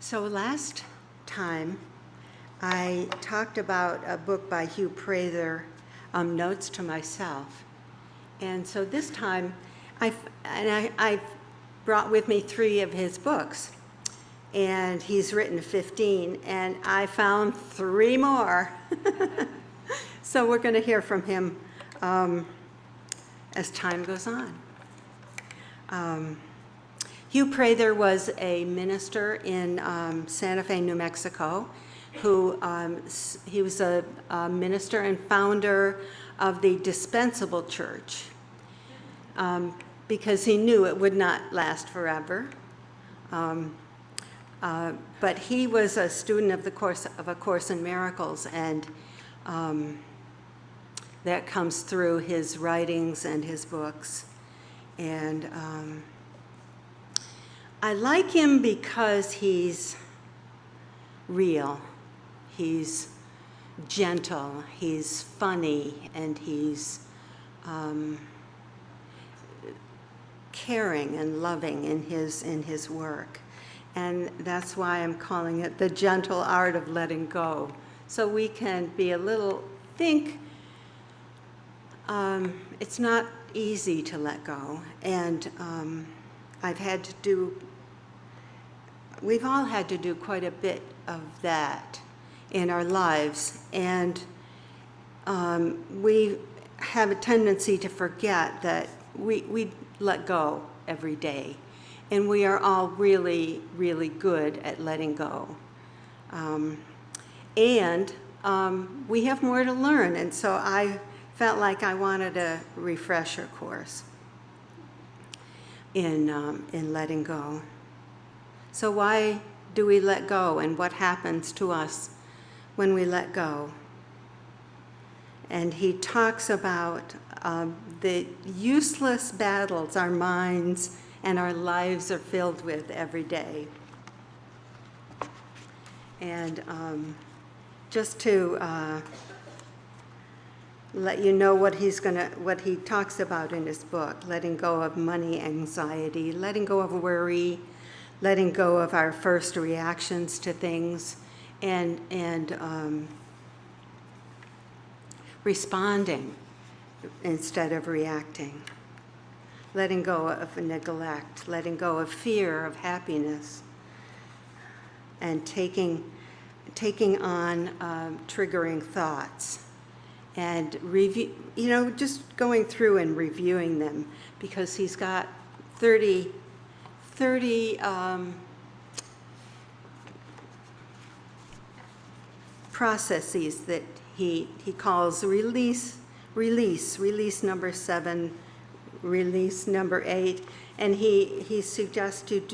So last time I talked about a book by Hugh Prather, Notes to Myself. And so this time I brought with me 3 of his books. And he's written 15, and I found 3 more. So we're going to hear from him as time goes on. Hugh Prather was a minister in Santa Fe, New Mexico, who he was a minister and founder of the Dispensable Church because he knew it would not last forever. But he was a student of A Course in Miracles, and that comes through his writings and his books. And I like him because he's real, he's gentle, he's funny, and he's caring and loving in his work. And that's why I'm calling it The Gentle Art of Letting Go. So we can be a little, it's not easy to let go. And we've all had to do quite a bit of that in our lives. And we have a tendency to forget that we let go every day. And we are all really, really good at letting go. And we have more to learn, and so I felt like I wanted a refresher course in letting go. So why do we let go, and what happens to us when we let go? And he talks about the useless battles our minds and our lives are filled with every day. And just to let you know what he talks about in his book: letting go of money anxiety, letting go of worry, letting go of our first reactions to things, and responding instead of reacting. Letting go of neglect, letting go of fear of happiness, and taking on triggering thoughts, and just going through and reviewing them, because he's got 30 processes that he calls release number 7. Release number 8, and he suggested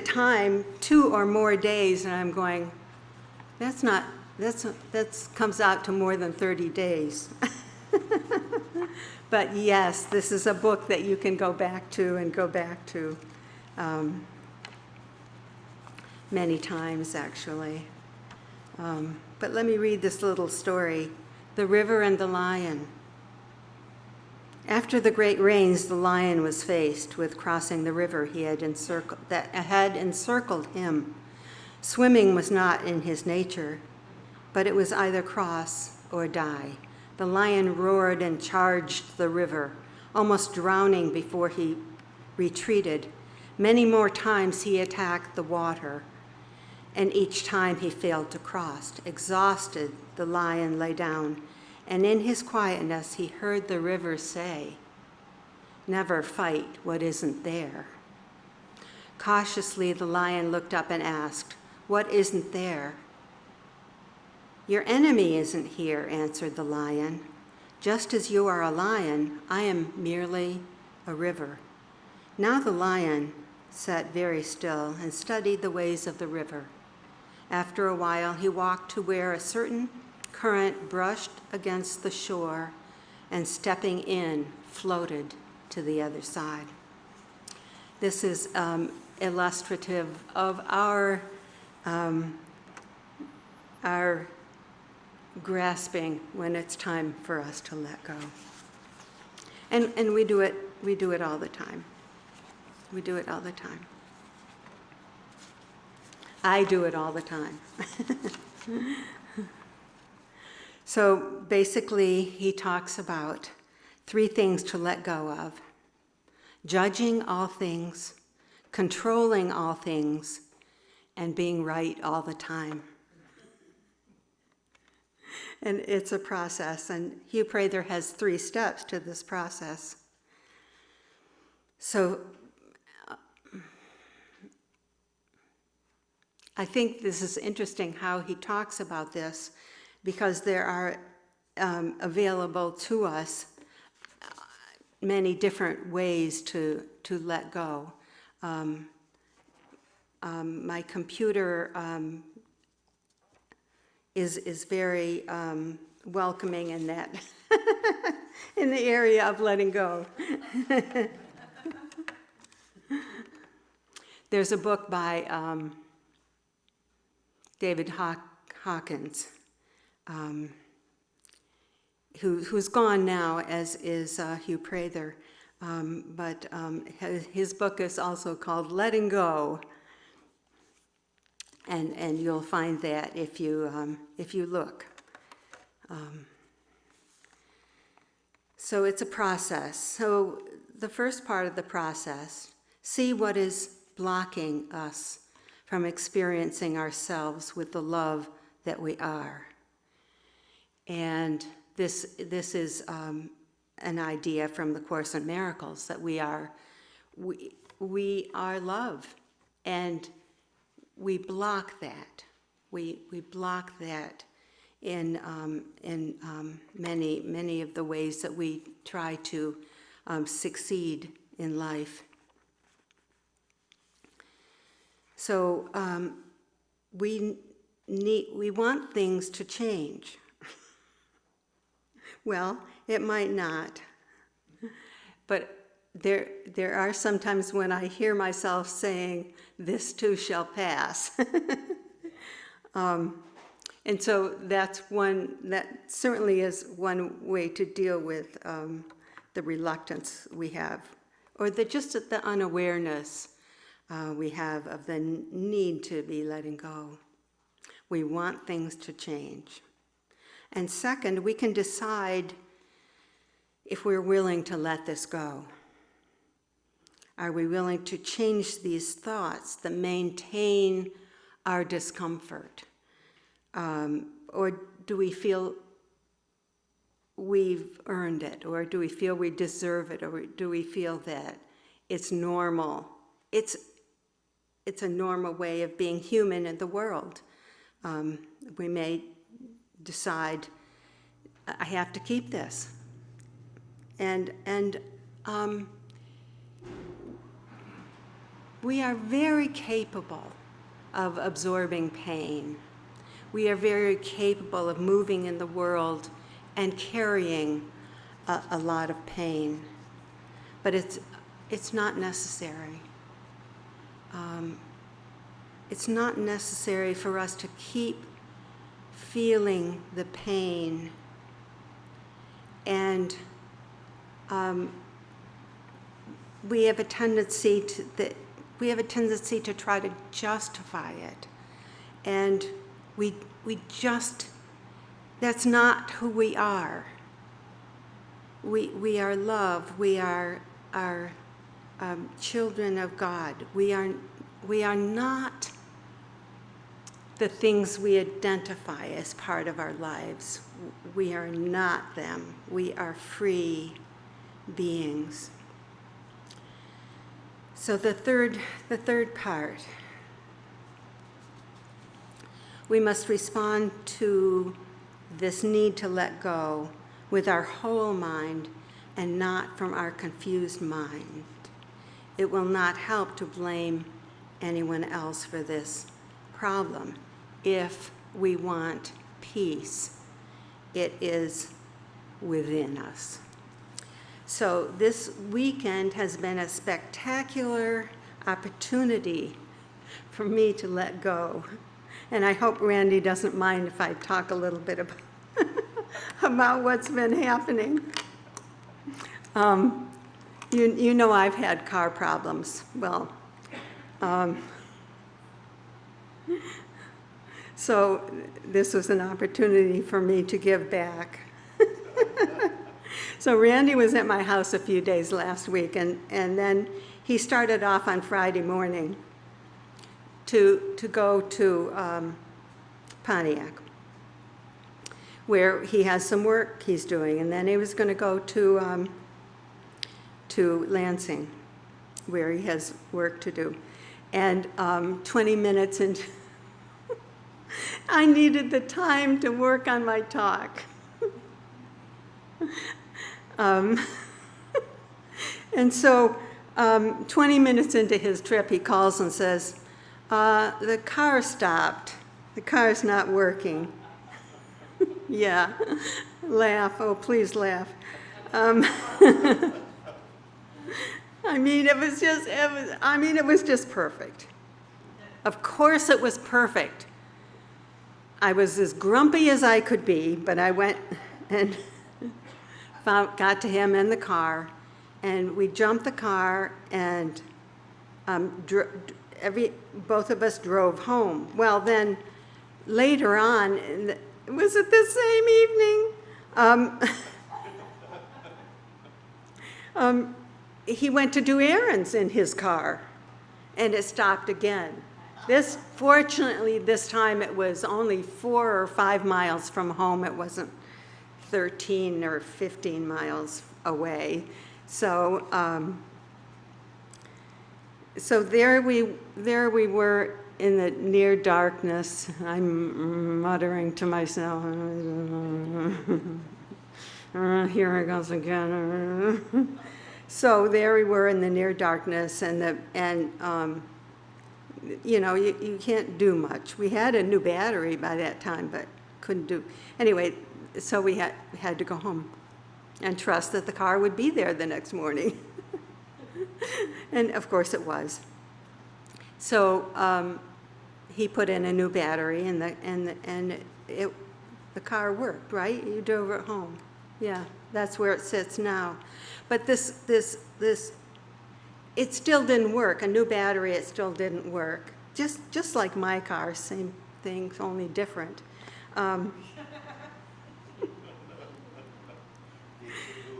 time 2 or more days, and I'm going, that comes out to more than 30 days. But yes, this is a book that you can go back to many times, actually. But let me read this little story: The River and the Lion. After the great rains, the lion was faced with crossing the river that had encircled him. Swimming was not in his nature, but it was either cross or die. The lion roared and charged the river, almost drowning before he retreated. Many more times he attacked the water, and each time he failed to cross. Exhausted, the lion lay down, and in his quietness, he heard the river say, "Never fight what isn't there." Cautiously, the lion looked up and asked, "What isn't there?" "Your enemy isn't here," answered the lion. "Just as you are a lion, I am merely a river." Now the lion sat very still and studied the ways of the river. After a while, he walked to where a certain current brushed against the shore, and stepping in, floated to the other side. This is illustrative of our grasping when it's time for us to let go. And we do it all the time. We do it all the time. I do it all the time. So basically, he talks about 3 things to let go of: judging all things, controlling all things, and being right all the time. And it's a process, and Hugh Prather has 3 steps to this process. So I think this is interesting how he talks about this, because there are available to us many different ways to let go. My computer is very welcoming in that, in the area of letting go. There's a book by David Hawkins, who's gone now, as is Hugh Prather, but his book is also called Letting Go, and you'll find that if you look. So it's a process. So the first part of the process, see what is blocking us from experiencing ourselves with the love that we are. And this is an idea from the Course in Miracles, that we are love, and we block that. We block that in many of the ways that we try to succeed in life. So we want things to change. Well, it might not, but there are sometimes when I hear myself saying, "This too shall pass." And so that certainly is one way to deal with the reluctance we have, or just the unawareness we have of the need to be letting go. We want things to change. And second, we can decide if we're willing to let this go. Are we willing to change these thoughts that maintain our discomfort? Or do we feel we've earned it? Or do we feel we deserve it? Or do we feel that it's normal? It's a normal way of being human in the world. We may decide, I have to keep this. And we are very capable of absorbing pain. We are very capable of moving in the world and carrying a lot of pain. But it's not necessary. It's not necessary for us to keep feeling the pain, and we have a tendency to try to justify it, and that's not who we are. We are love. We are children of God. We are not the things we identify as part of our lives. We are not them. We are free beings. So the third part, we must respond to this need to let go with our whole mind and not from our confused mind. It will not help to blame anyone else for this problem. If we want peace, it is within us. So this weekend has been a spectacular opportunity for me to let go. And I hope Randy doesn't mind if I talk a little bit about what's been happening. You know I've had car problems. Well, So this was an opportunity for me to give back. So Randy was at my house a few days last week, and then he started off on Friday morning to go to Pontiac, where he has some work he's doing, and then he was going to go to Lansing, where he has work to do. And 20 minutes into, I needed the time to work on my talk. And so 20 minutes into his trip, he calls and says, the car stopped. The car's not working. Yeah, laugh. Oh, please laugh. I mean, it was just perfect. Of course it was perfect. I was as grumpy as I could be, but I went and got to him in the car, and we jumped the car, and both of us drove home. Well, then later on, was it the same evening? He went to do errands in his car, and it stopped again. Fortunately, this time it was only 4 or 5 miles from home. It wasn't 13 or 15 miles away. So, so there we were in the near darkness. I'm muttering to myself, here it goes again. So there we were in the near darkness, and you know, you can't do much. We had a new battery by that time, but couldn't do. Anyway, so we had to go home and trust that the car would be there the next morning. And of course it was. So he put in a new battery, and the car worked, right? You drove it home. Yeah, that's where it sits now. But it still didn't work. A new battery, it still didn't work. Just like my car, same thing, only different.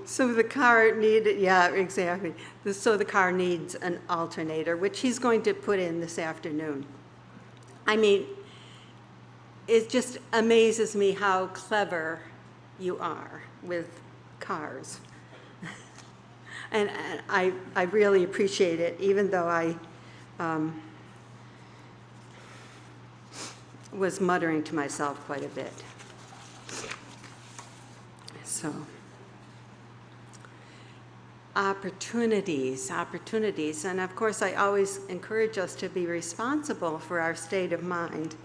So the car needed, yeah, exactly. So the car needs an alternator, which he's going to put in this afternoon. I mean, it just amazes me how clever you are with cars. And I really appreciate it, even though I was muttering to myself quite a bit. So, opportunities, and of course I always encourage us to be responsible for our state of mind.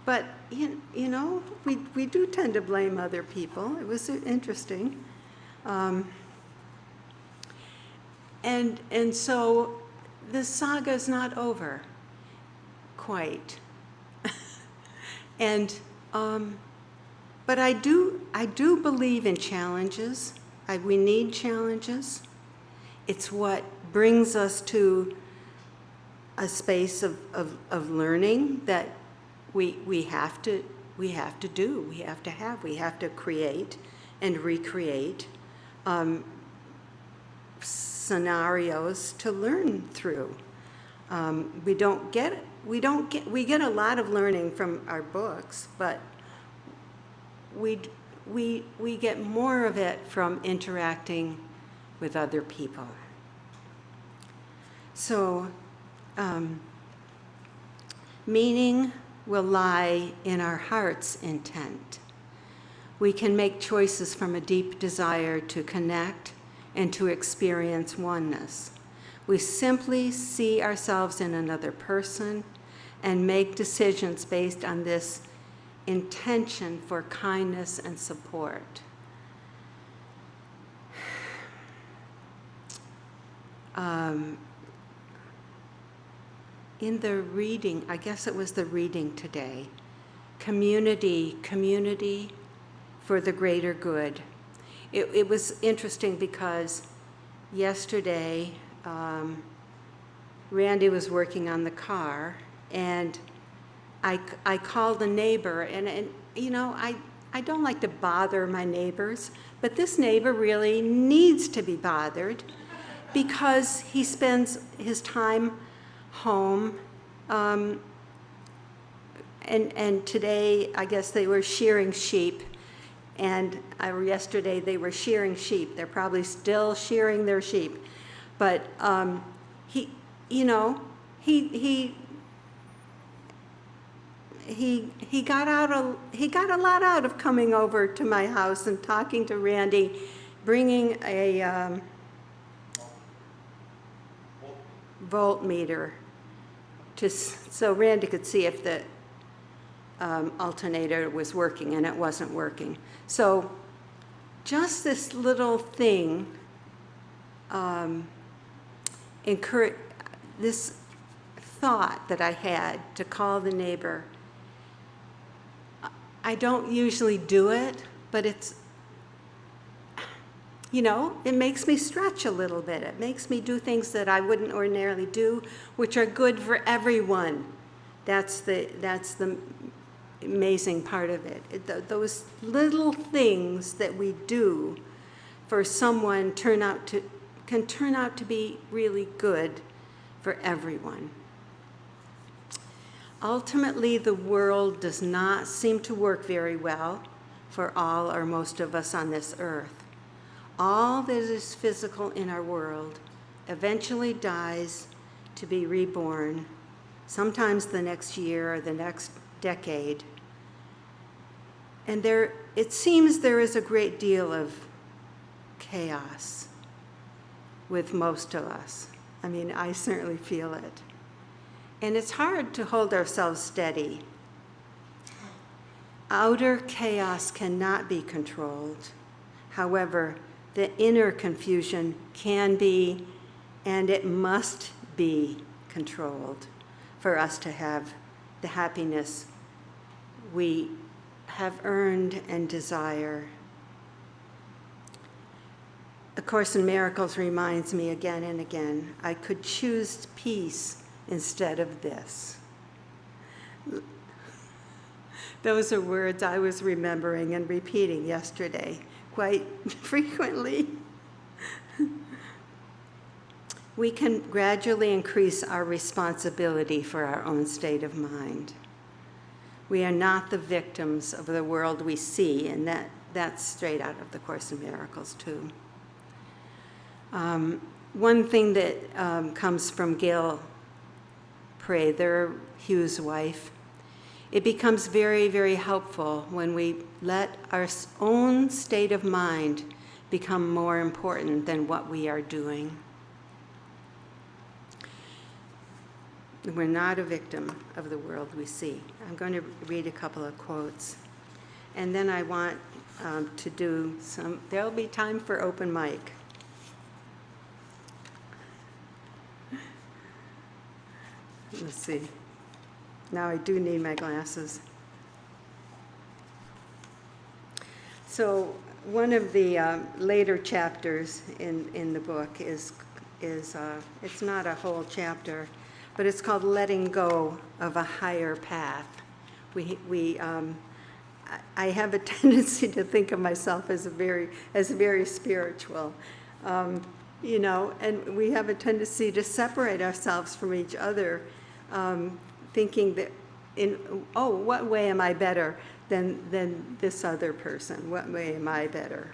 But, you know, we do tend to blame other people. It was interesting. And so the saga is not over, quite. And, but I do believe in challenges. We need challenges. It's what brings us to a space of learning that we have to create and recreate scenarios to learn through. We get a lot of learning from our books, but we get more of it from interacting with other people. So meaning will lie in our heart's intent. We can make choices from a deep desire to connect and to experience oneness. We simply see ourselves in another person and make decisions based on this intention for kindness and support. In the reading, I guess it was the reading today, community for the greater good. It was interesting because yesterday Randy was working on the car, and I called a neighbor, and you know, I don't like to bother my neighbors, but this neighbor really needs to be bothered because he spends his time home. And today, I guess they were shearing sheep, and yesterday they were shearing sheep. They're probably still shearing their sheep, but he got a lot out of coming over to my house and talking to Randy, bringing a voltmeter so Randy could see if the alternator was working, and it wasn't working. So just this little thing encouraged this thought that I had to call the neighbor. I don't usually do it, but it's, you know, it makes me stretch a little bit. It makes me do things that I wouldn't ordinarily do, which are good for everyone. That's the amazing part of it. Those little things that we do for someone can turn out to be really good for everyone. Ultimately, the world does not seem to work very well for all or most of us on this earth. All that is physical in our world eventually dies to be reborn, sometimes the next year or the next decade. And it seems there is a great deal of chaos with most of us. I mean, I certainly feel it. And it's hard to hold ourselves steady. Outer chaos cannot be controlled. However, the inner confusion can be, and it must be controlled for us to have the happiness we have earned and desire. A Course in Miracles reminds me again and again, I could choose peace instead of this. Those are words I was remembering and repeating yesterday quite frequently. We can gradually increase our responsibility for our own state of mind. We are not the victims of the world we see, and that's straight out of the Course in Miracles too. One thing that comes from Gail Prather, Hugh's wife, it becomes very, very helpful when we let our own state of mind become more important than what we are doing. We're not a victim of the world we see. I'm going to read a couple of quotes. And then I want to do there'll be time for open mic. Let's see. Now I do need my glasses. So one of the later chapters in the book is it's not a whole chapter, but it's called Letting Go of a Higher Path. I have a tendency to think of myself as very spiritual, you know, and we have a tendency to separate ourselves from each other, thinking that what way am I better than this other person? What way am I better?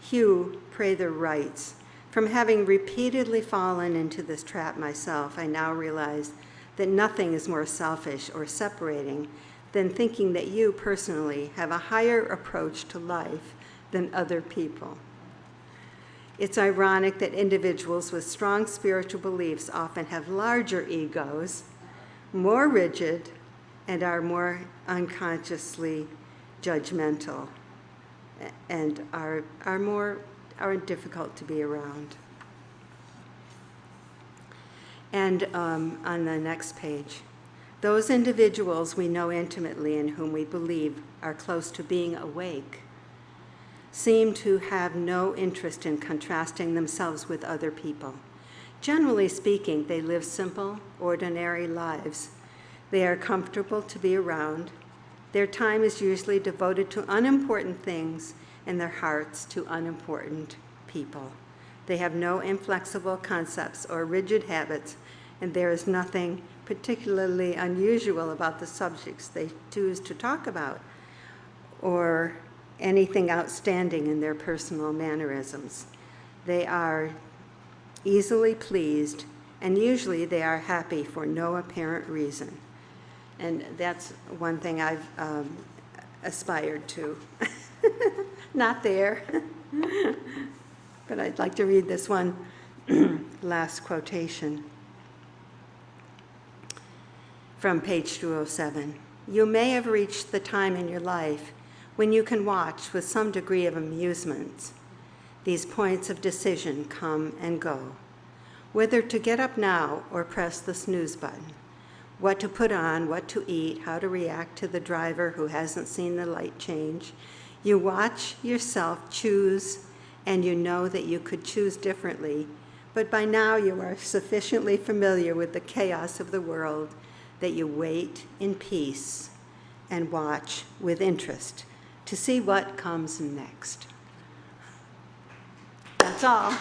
Hugh Prather writes, from having repeatedly fallen into this trap myself, I now realize that nothing is more selfish or separating than thinking that you personally have a higher approach to life than other people. It's ironic that individuals with strong spiritual beliefs often have larger egos, more rigid, and are more unconsciously judgmental, and are difficult to be around. And on the next page, those individuals we know intimately and whom we believe are close to being awake seem to have no interest in contrasting themselves with other people. Generally speaking, they live simple, ordinary lives. They are comfortable to be around. Their time is usually devoted to unimportant things and their hearts to unimportant people. They have no inflexible concepts or rigid habits, and there is nothing particularly unusual about the subjects they choose to talk about or anything outstanding in their personal mannerisms. They are easily pleased, and usually they are happy for no apparent reason. And that's one thing I've aspired to. Not there. But I'd like to read this one last quotation from page 207. You may have reached the time in your life when you can watch with some degree of amusement these points of decision come and go, whether to get up now or press the snooze button, what to put on, what to eat, how to react to the driver who hasn't seen the light change. You watch yourself choose, and you know that you could choose differently, but by now you are sufficiently familiar with the chaos of the world that you wait in peace and watch with interest to see what comes next. That's all.